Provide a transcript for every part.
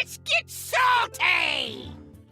Let's get salty!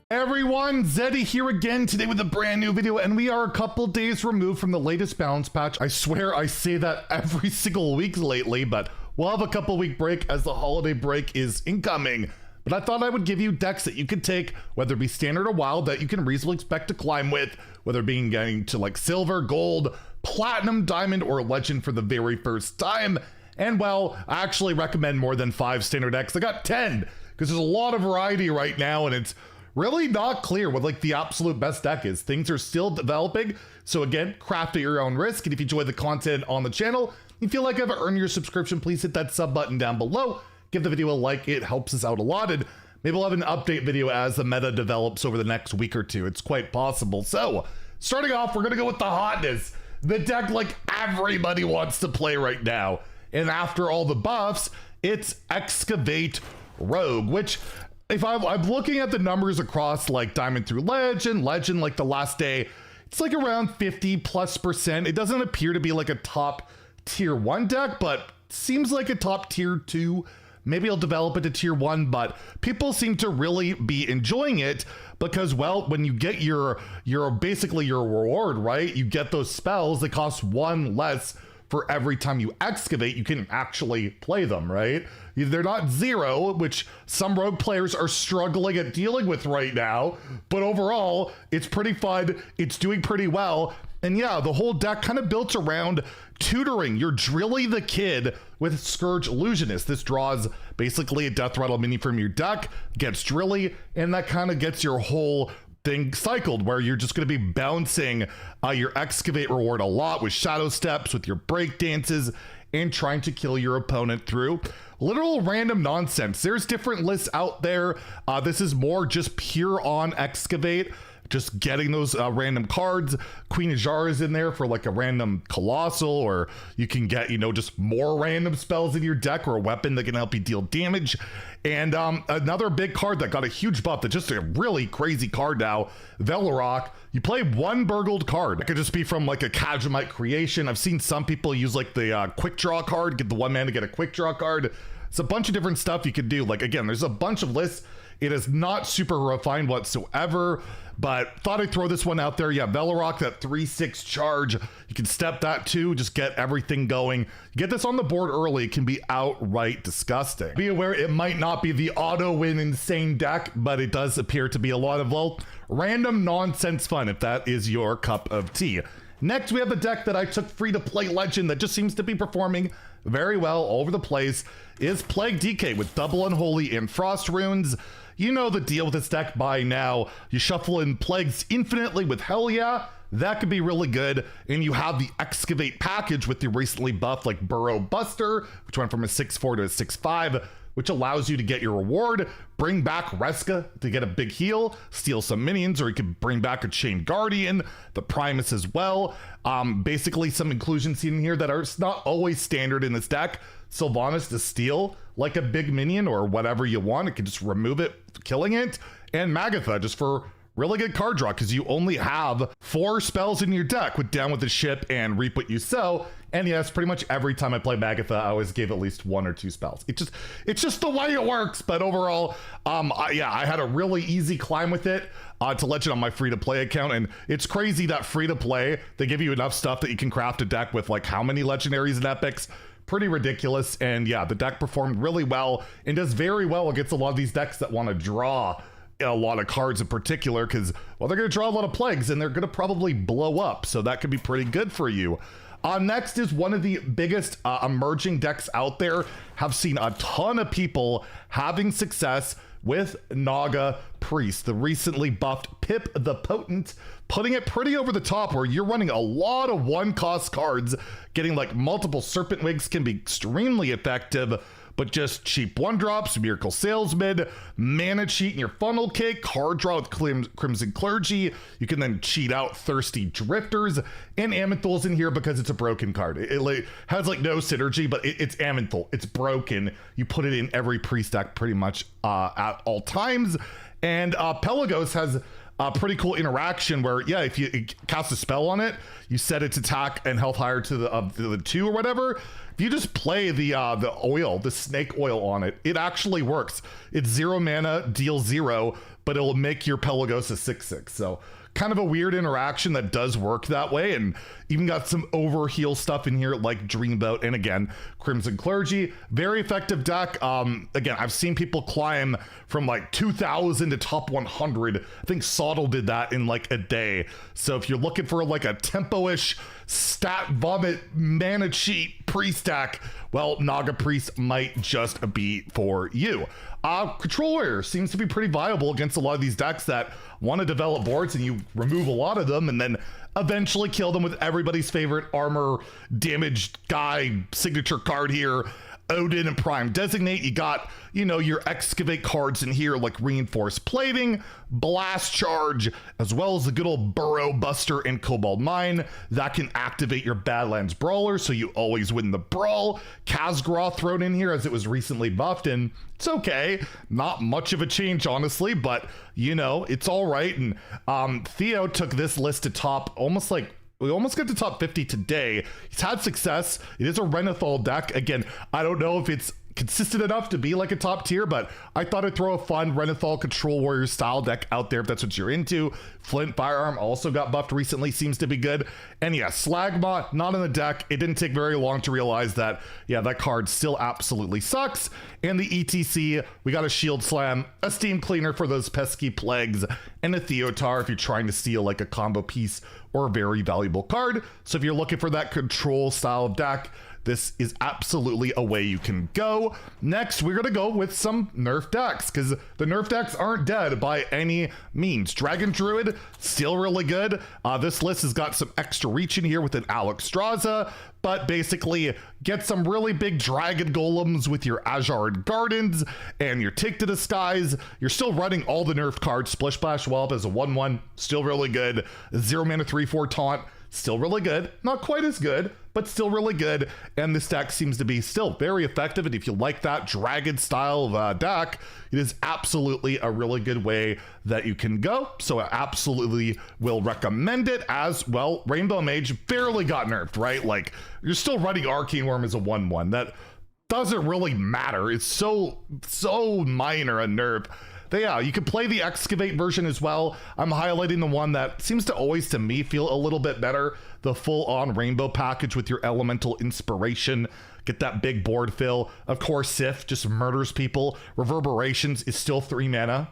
Everyone, Zeddy here again today with a brand new video, and we are a couple days removed from the latest balance patch. I swear I say that every single week lately, but we'll have a couple week break as the holiday break is incoming. But I thought I would give you decks that you could take, whether it be standard or wild, that you can reasonably expect to climb with, whether it be getting to like silver, gold, platinum, diamond, or legend for the very first time. And well, I actually recommend more than 5 standard decks. I got 10, because there's a lot of variety right now, and it's really not clear what like the absolute best deck is. Things are still developing, so again, craft at your own risk. And if you enjoy the content on the channel, you feel like I've earned your subscription, please hit that sub button down below. Give the video a like, it helps us out a lot, and maybe we'll have an update video as the meta develops over the next week or two. It's quite possible. So, starting off, we're gonna go with the hotness. The deck like everybody wants to play right now. And after all the buffs, it's Excavate Rogue, which if I'm looking at the numbers across like Diamond through Legend like the last day, it's like around 50+%. It doesn't appear to be like a top tier 1 deck, but seems like a top tier 2. Maybe I'll develop it to tier 1, but people seem to really be enjoying it because, well, when you get your basically your reward, right? You get those spells that cost 1 less for every time you excavate. You can actually play them, right? They're not 0, which some rogue players are struggling at dealing with right now, but overall, it's pretty fun. It's doing pretty well. And yeah, the whole deck kind of built around tutoring. You're Drilly the Kid with Scourge Illusionist. This draws basically a Death Rattle mini from your deck, gets Drilly, and that kind of gets your whole thing cycled where you're just going to be bouncing your excavate reward a lot with shadow steps, with your break dances, and trying to kill your opponent through literal random nonsense. There's different lists out there. This is more just pure on excavate, just getting those random cards. Queen of Jar is in there for like a random colossal, or you can get, you know, just more random spells in your deck or a weapon that can help you deal damage. And another big card that got a huge buff, that's just a really crazy card now, Velorock. You play 1 burgled card. It could just be from like a Kajamite creation. I've seen some people use like the quick draw card, get the 1 mana to get a quick draw card. It's a bunch of different stuff you could do. Like again, there's a bunch of lists. It is not super refined whatsoever, but thought I'd throw this one out there. Yeah, Velorock, that 3/6 charge. You can step that too, just get everything going. You get this on the board early, it can be outright disgusting. Be aware it might not be the auto win insane deck, but it does appear to be a lot of, well, random nonsense fun if that is your cup of tea. Next, we have the deck that I took free to play Legend that just seems to be performing very well all over the place, is Plague DK with double Unholy and Frost Runes. You know the deal with this deck by now. You shuffle in Plagues infinitely with Hell Yeah. That could be really good. And you have the Excavate package with the recently buffed like Burrow Buster, which went from a 6/4 to a 6/5, which allows you to get your reward, bring back Reska to get a big heal, steal some minions, or you could bring back a Chain Guardian, the Primus as well. Basically some inclusions in here that are not always standard in this deck. Sylvanas to steal like a big minion or whatever you want. It can just remove it, killing it. And Magatha just for really good card draw, because you only have 4 spells in your deck with Down with the Ship and Reap What You Sow. And yes, pretty much every time I play Magatha, I always gave at least 1 or 2 spells. It's just the way it works. But overall, yeah, I had a really easy climb with it to Legend on my free-to-play account. And it's crazy that free-to-play, they give you enough stuff that you can craft a deck with like how many legendaries and epics. Pretty ridiculous. And yeah, the deck performed really well and does very well against a lot of these decks that want to draw a lot of cards in particular, because, well, they're going to draw a lot of plagues and they're going to probably blow up, so that could be pretty good for you. Next is one of the biggest emerging decks out there. Have seen a ton of people having success with Naga Priest, the recently buffed Pip the Potent, putting it pretty over the top where you're running a lot of 1-cost cards. Getting like multiple Serpent Wigs can be extremely effective, but just cheap 1-drops, Miracle Salesman, Mana Cheat in your Funnel Cake, card draw with Crimson Clergy. You can then cheat out Thirsty Drifters, and Amanthal's in here because it's a broken card. It like, has like no synergy, but it's Amanthal. It's broken. You put it in every priest deck pretty much at all times. And Pelagos has a pretty cool interaction where, yeah, if you cast a spell on it, you set its attack and health higher to the 2 or whatever. If you just play the snake oil on it, it actually works. It's 0 mana, deal 0, but it'll make your Pelagos a 6/6. So kind of a weird interaction that does work that way, and even got some overheal stuff in here like Dreamboat and again Crimson Clergy. Very effective deck. Again, I've seen people climb from like 2,000 to top 100. I think Sawdle did that in like a day. So if you're looking for like a tempo-ish stat vomit mana cheat priest deck, well, Naga Priest might just be for you. Control Warrior seems to be pretty viable against a lot of these decks that want to develop boards and you remove a lot of them and then eventually kill them with everybody's favorite armor damaged guy signature card here, Odyn and Prime Designate. You got, you know, your Excavate cards in here like Reinforced Plating, Blast Charge, as well as the good old Burrow Buster and Cobalt Mine that can activate your Badlands Brawler, so you always win the brawl. Khaz'goroth thrown in here as it was recently buffed, and it's okay. Not much of a change, honestly, but, you know, it's all right. And Theo took this list to top almost like, we almost got to top 50 today. He's had success. It is a Renathal deck. Again, I don't know if it's consistent enough to be like a top tier, but I thought I'd throw a fun Renathal Control Warrior style deck out there if that's what you're into. Flint Firearm also got buffed recently, seems to be good. And yeah, Slagma, not in the deck. It didn't take very long to realize that, yeah, that card still absolutely sucks. And the ETC, we got a Shield Slam, a Steam Cleaner for those pesky plagues, and a Theotar if you're trying to steal like a combo piece or a very valuable card. So if you're looking for that control style of deck, this is absolutely a way you can go. Next, we're gonna go with some nerf decks, because the nerf decks aren't dead by any means. Dragon Druid, still really good. This list has got some extra reach in here with an Alexstrasza, but basically get some really big dragon golems with your Azshara Gardens and your Take to the Skies. You're still running all the nerf cards. Splish Splash Wallop as a 1/1, still really good. 0 mana 3/4 taunt, still really good. Not quite as good, but still really good. And this deck seems to be still very effective. And if you like that dragon style of deck, it is absolutely a really good way that you can go. So I absolutely will recommend it. As well, Rainbow Mage barely got nerfed, right? Like, you're still running Arcane Worm as a 1/1. That doesn't really matter. It's so minor a nerf. But yeah, you can play the Excavate version as well. I'm highlighting the one that seems to always, to me, feel a little bit better. The full-on Rainbow package with your Elemental Inspiration. Get that big board fill. Of course, Sif just murders people. Reverberations is still 3 mana.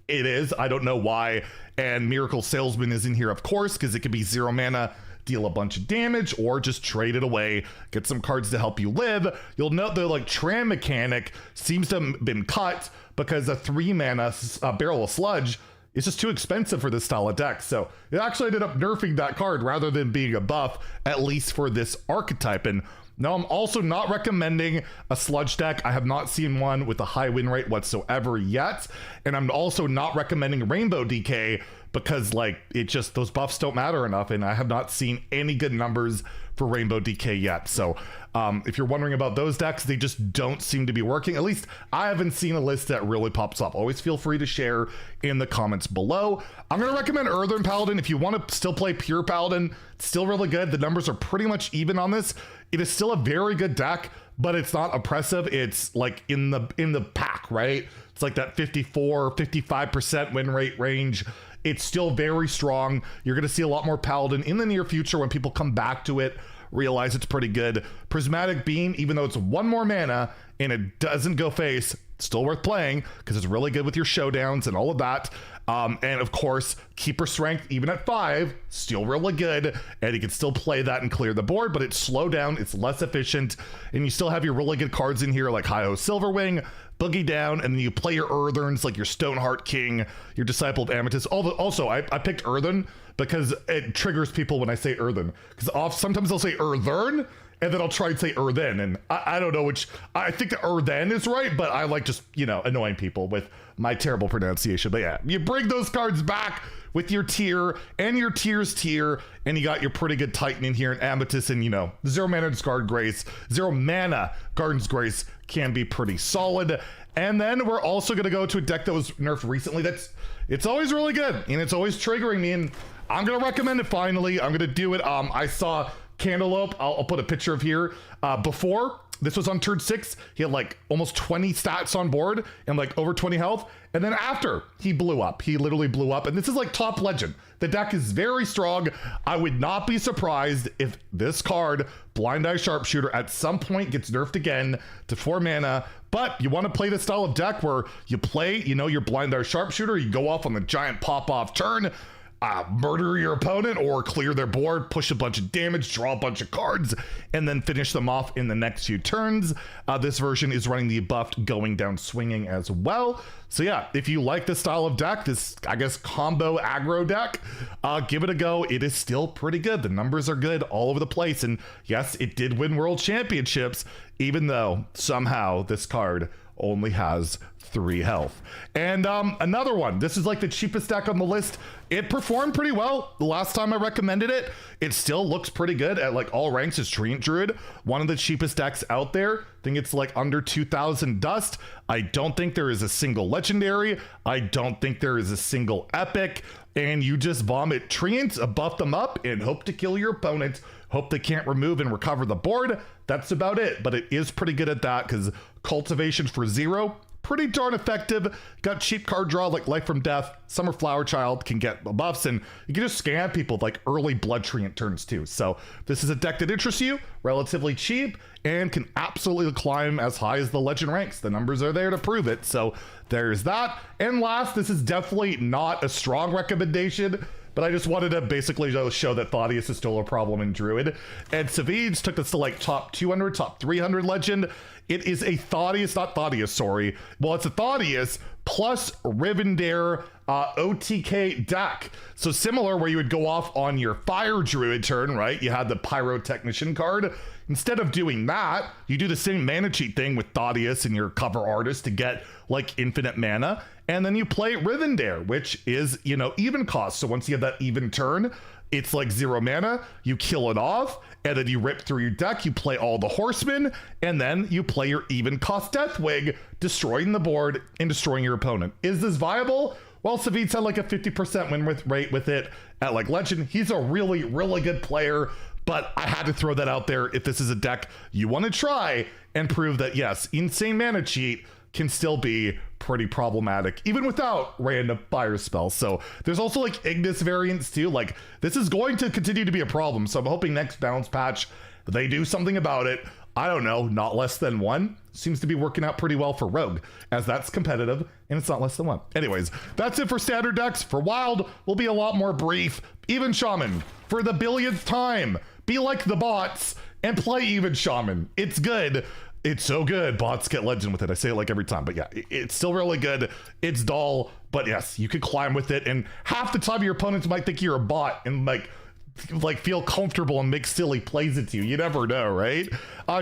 It is. I don't know why. And Miracle Salesman is in here, of course, because it could be 0 mana, deal a bunch of damage, or just trade it away, get some cards to help you live. You'll note the like Tram mechanic seems to have been cut because a 3 mana Barrel of Sludge is just too expensive for this style of deck. So it actually ended up nerfing that card rather than being a buff, at least for this archetype. And now I'm also not recommending a sludge deck. I have not seen one with a high win rate whatsoever yet. And I'm also not recommending Rainbow DK because like it just, those buffs don't matter enough. And I have not seen any good numbers for Rainbow DK yet. So if you're wondering about those decks, they just don't seem to be working. At least I haven't seen a list that really pops up. Always feel free to share in the comments below. I'm going to recommend Earthen Paladin. If you want to still play pure Paladin, it's still really good. The numbers are pretty much even on this. It is still a very good deck, but it's not oppressive. It's like in the pack, right? It's like that 54, 55% win rate range. It's still very strong. You're going to see a lot more Paladin in the near future when people come back to it, realize it's pretty good. Prismatic Beam, even though it's 1 more mana and it doesn't go face, still worth playing because it's really good with your showdowns and all of that. And of course, Keeper Strength, even at 5, still really good. And you can still play that and clear the board, but it's slow down, it's less efficient. And you still have your really good cards in here like Hi-Ho Silverwing, Boogie Down, and then you play your Earthens like your Stoneheart King, your Disciple of Amethyst. Also, I picked Earthen because it triggers people when I say Earthen. Because sometimes I'll say Earthern, and then I'll try and say Earthen, and I don't know which. I think the Earthen is right, but I like just, you know, annoying people with my terrible pronunciation. But yeah, you bring those cards back with your tier and your tiers tier, and you got your pretty good Titan in here, and Amethyst, and you know, 0 mana Discard Grace, 0 mana Garden's Grace can be pretty solid. And then we're also going to go to a deck that was nerfed recently. It's always really good, and it's always triggering me, and I'm going to recommend it finally. I'm going to do it. I saw Cantaloupe, I'll put a picture of here, before. This was on turn 6. He had like almost 20 stats on board and like over 20 health. And then after, he blew up. He literally blew up. And this is like top legend. The deck is very strong. I would not be surprised if this card, Blind Eye Sharpshooter, at some point gets nerfed again to 4 mana. But you want to play the style of deck where you play, you know, your Blind Eye Sharpshooter, you go off on the giant pop-off turn, murder your opponent or clear their board, push a bunch of damage, draw a bunch of cards, and then finish them off in the next few turns. This version is running the buffed going down swinging as well. So yeah, if you like this style of deck, this, I guess, combo aggro deck, give it a go. It is still pretty good. The numbers are good all over the place. And yes, it did win world championships, even though somehow this card only has 3 health. And another one, this is like the cheapest deck on the list. It performed pretty well the last time I recommended it. It still looks pretty good at like all ranks. Is Treant Druid, one of the cheapest decks out there. I think it's like under 2,000 dust. I don't think there is a single legendary. I don't think there is a single epic. And you just vomit Treants, buff them up, and hope to kill your opponent. Hope they can't remove and recover the board. That's about it, but it is pretty good at that because cultivation for 0, pretty darn effective. Got cheap card draw like Life from Death. Summer Flower Child can get buffs, and you can just scam people with like early Blood Treant turns too. So this is a deck that interests you, relatively cheap, and can absolutely climb as high as the legend ranks. The numbers are there to prove it. So there's that. And last, this is definitely not a strong recommendation, but I just wanted to basically show that Thaddeus is still a problem in Druid. And Sif Mage took this to like top 200, top 300 legend. It is a Thaddeus, not Thaddeus, sorry. Well, it's a Thaddeus plus Rivendare OTK deck. So similar where you would go off on your Fire Druid turn, right? You had the Pyrotechnician card. Instead of doing that, you do the same mana cheat thing with Thaddeus and your cover artist to get like infinite mana. And then you play Rivendare, which is, you know, even cost. So once you have that even turn, it's like 0 mana, you kill it off, and then you rip through your deck, you play all the horsemen, and then you play your even cost Deathwing, destroying the board and destroying your opponent. Is this viable? Well, Savit's had like a 50% win rate with it at like legend. He's a really, really good player, but I had to throw that out there if this is a deck you want to try and prove that, yes, insane mana cheat can still be pretty problematic, even without random fire spells. So there's also like Ignis variants too. Like this is going to continue to be a problem. So I'm hoping next balance patch, they do something about it. I don't know, not less than 1. Seems to be working out pretty well for Rogue, as that's competitive and it's not less than 1. Anyways, that's it for standard decks. For Wild, we'll be a lot more brief. Even Shaman, for the billionth time, be like the bots and play Even Shaman. It's good. It's so good. Bots get legend with it. I say it like every time, but yeah, it's still really good. It's dull, but yes, you could climb with it. And half the time your opponents might think you're a bot and like feel comfortable and make silly plays at you. You never know, right?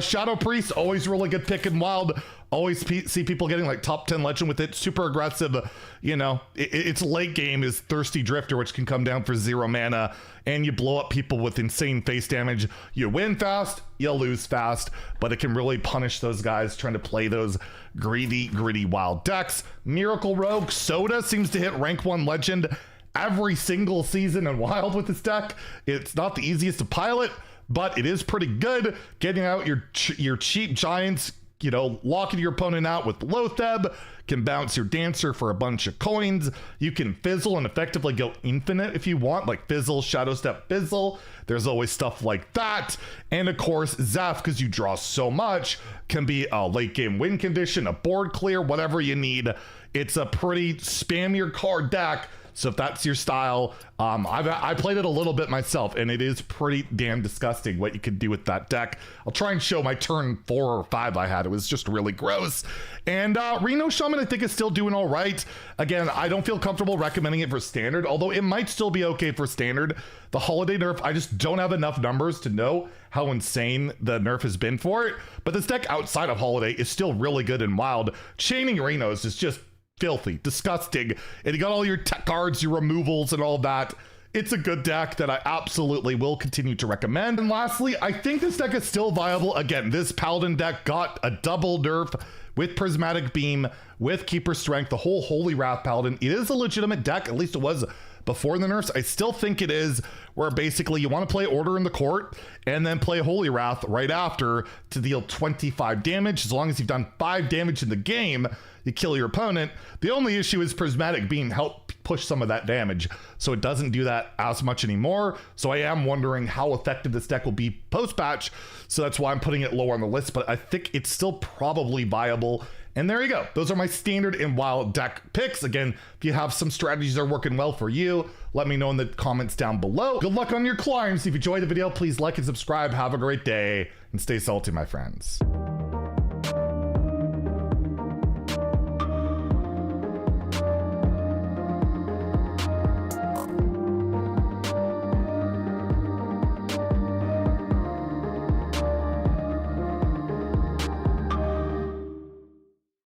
Shadow Priest, always really good pick in Wild. Always see people getting like top 10 legend with it. Super aggressive. You know, its late game is Thirsty Drifter, which can come down for 0 mana, and you blow up people with insane face damage. You win fast, you lose fast, but it can really punish those guys trying to play those greedy, gritty Wild decks. Miracle Rogue Soda seems to hit rank 1 legend every single season in Wild with this deck. It's not the easiest to pilot, but it is pretty good. Getting out your cheap giants, you know, locking your opponent out with Lotheb, can bounce your Dancer for a bunch of coins. You can fizzle and effectively go infinite if you want, like Fizzle, Shadow Step, Fizzle. There's always stuff like that. And of course, Zeph, because you draw so much, can be a late game win condition, a board clear, whatever you need. It's a pretty spam your card deck. So if that's your style, I played it a little bit myself, and it is pretty damn disgusting what you can do with that deck. I'll try and show my turn 4 or 5 I had. It was just really gross. And Reno Shaman, I think, is still doing all right. Again, I don't feel comfortable recommending it for standard, although it might still be okay for standard. The holiday nerf, I just don't have enough numbers to know how insane the nerf has been for it. But this deck outside of holiday is still really good and Wild. Chaining Renos is just filthy, disgusting, and you got all your tech cards, your removals, and all that. It's a good deck that I absolutely will continue to recommend. And lastly, I think this deck is still viable. Again, this Paladin deck got a double nerf with Prismatic Beam, with Keeper Strength, the whole Holy Wrath Paladin. It is a legitimate deck, at least it was before the nerfs. I still think it is, where basically you want to play Order in the Court and then play Holy Wrath right after to deal 25 damage. As long as you've done 5 damage in the game, you kill your opponent. The only issue is Prismatic Beam help push some of that damage, so it doesn't do that as much anymore. So I am wondering how effective this deck will be post-patch, so that's why I'm putting it lower on the list, but I think it's still probably viable. And there you go. Those are my standard and wild deck picks. Again, if you have some strategies that are working well for you, let me know in the comments down below. Good luck on your climbs. If you enjoyed the video, please like and subscribe. Have a great day and stay salty, my friends.